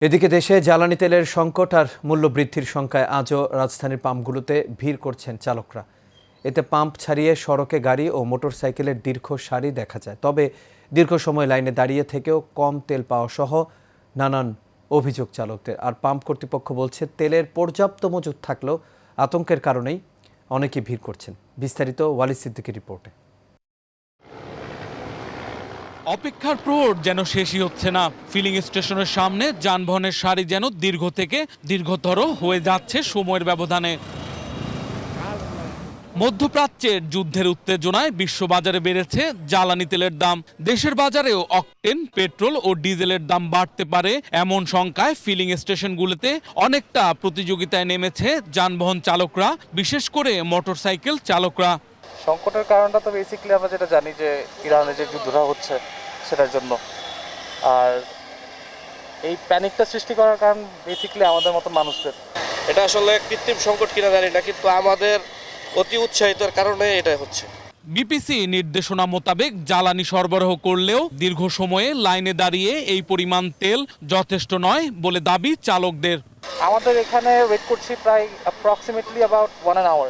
এদিকে দেশে জ্বালানি তেলের সংকট আর মূল্যবৃদ্ধির শঙ্কায় আজও রাজধানীর পাম্পগুলোতে ভিড় করছেন চালকরা। এতে পাম্প ছাড়িয়ে সড়কে গাড়ি ও মোটরসাইকেলের দীর্ঘ সারি দেখা যায়। তবে দীর্ঘ সময় লাইনে দাঁড়িয়ে থেকেও কম তেল পাওয়া সহ নানান অভিযোগ চালকদের। আর পাম্প কর্তৃপক্ষ বলছে তেলের পর্যাপ্ত মজুদ থাকলেও আতঙ্কের কারণেই অনেকে ভিড় করছেন। বিস্তারিত ওয়ালিদ সিদ্দিকীর রিপোর্টে। অপেক্ষার প্রহর যেন শেষই হচ্ছে না। ফিলিং স্টেশনের সামনে যানবাহনের সারি যেন দীর্ঘ থেকে দীর্ঘতর হয়ে যাচ্ছে সময়ের ব্যবধানে। মধ্যপ্রাচ্যের যুদ্ধের উত্তেজনায় বিশ্ববাজারে বেড়েছে জ্বালানি তেলের দাম। দেশের বাজারেও অকটেন, পেট্রোল ও ডিজেলের দাম বাড়তে পারে এমন শঙ্কায় ফিলিং স্টেশনগুলোতে অনেকটা প্রতিযোগিতায় নেমেছে যানবাহন চালকরা, বিশেষ করে মোটরসাইকেল চালকরা। সংকটের কারণটা তো বেসিক্যালি আমরা যেটা জানি যে ইরানে যে যুদ্ধটা হচ্ছে সেটার জন্য। আর এই প্যানিকটা সৃষ্টি করার কারণ বেসিক্যালি আমাদের মতো মানুষদের। এটা আসলে কৃত্রিম সংকট কিনা জানি না, কিন্তু আমাদের অতি উৎসাহিতর কারণে এটা হচ্ছে। বিপিসি নির্দেশনা মোতাবেক জ্বালানি সরবরাহ করলেও দীর্ঘ সময়ে লাইনে দাঁড়িয়ে এই পরিমাণ তেল যথেষ্ট নয় বলে দাবি চালকদের। আমাদের এখানে ওয়েট করছি প্রায় অ্যাপ্রক্সিমেটলি অ্যাবাউট 1 আওয়ার,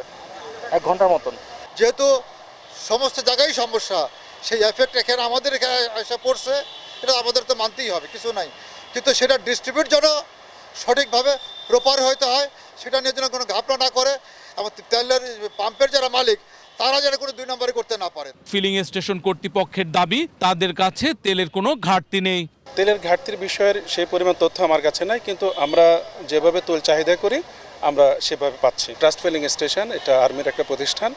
1 ঘন্টার মতন। যেহেতু সমস্ত জায়গায় সমস্যা, সেই এফেক্ট এখানে আমাদের এখানে এসে পড়ছে, এটা আমাদের তো মানতেই হবে, কিছু নাই। কিন্তু সেটা ডিস্ট্রিবিউট যেন সঠিকভাবে প্রপার হইতে হয়, সেটা নিয়ে যেন কোনো ঘাপলা না করে, এবং তেলের পাম্পের যারা মালিক তারা যেন কোনো 2 নম্বরে করতে না পারে। ফিলিং স্টেশন কর্তৃপক্ষের দাবি, তাদের কাছে তেলের কোনো ঘাটতি নেই। তেলের ঘাটতির বিষয়ের সেই পরিমাণ তথ্য আমার কাছে নাই, কিন্তু আমরা যেভাবে তেল চাহিদা করি আমরা সেভাবে পাচ্ছি। ট্রাস্ট ফিলিং স্টেশন এটা আর্মির একটা প্রতিষ্ঠান,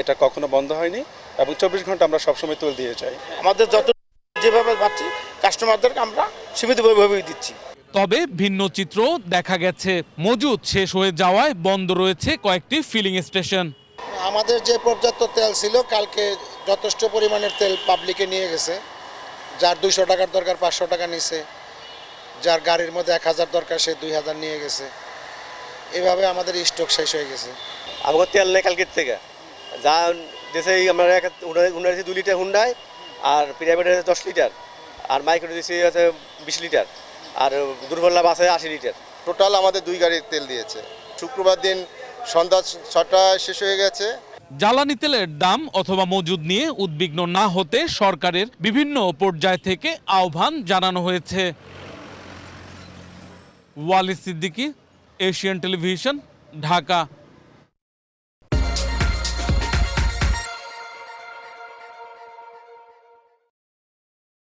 এটা কখনো বন্ধ হয়নি এবং 24 ঘন্টা আমরা সবসময় তেল দিয়ে যাই। আমাদের যত যেভাবে পাচ্ছি কাস্টমারদেরকে আমরা সীমিতভাবেই দিচ্ছি। তবে ভিন্ন চিত্র দেখা গেছে। মজুদ শেষ হয়ে যাওয়ায় বন্ধ রয়েছে কয়েকটি ফিলিং স্টেশন। আমাদের যে পর্যাপ্ত তেল ছিল, কালকে যথেষ্ট পরিমাণের তেল পাবলিকে নিয়ে গেছে। যার 200 টাকার দরকার 500 টাকা নিছে, যার গাড়ির মধ্যে 1000 দরকার সে 2000 নিয়ে গেছে। এভাবে আমাদের স্টক শেষ হয়ে গেছে। আমাদের তেল নেই কালকের থেকে, যা দেশে আমরা 2 লিটার হুন্ডায়, আর প্রাইভেট 10 লিটার, আর মাইক্রো দিয়েছি 20 লিটার, আর দুর্বল্লা বাসে 80 লিটার। টোটাল আমাদের 2 গাড়ির তেল দিয়েছে। শুক্রবার দিন সন্ধ্যা 6টায় শেষ হয়ে গেছে। জ্বালানি তেলের দাম অথবা মজুদ নিয়ে উদ্বিগ্ন না হতে সরকারের বিভিন্ন পর্যায় থেকে আহ্বান জানানো হয়েছে। Walid Siddiqui, Asian television, Dhaka.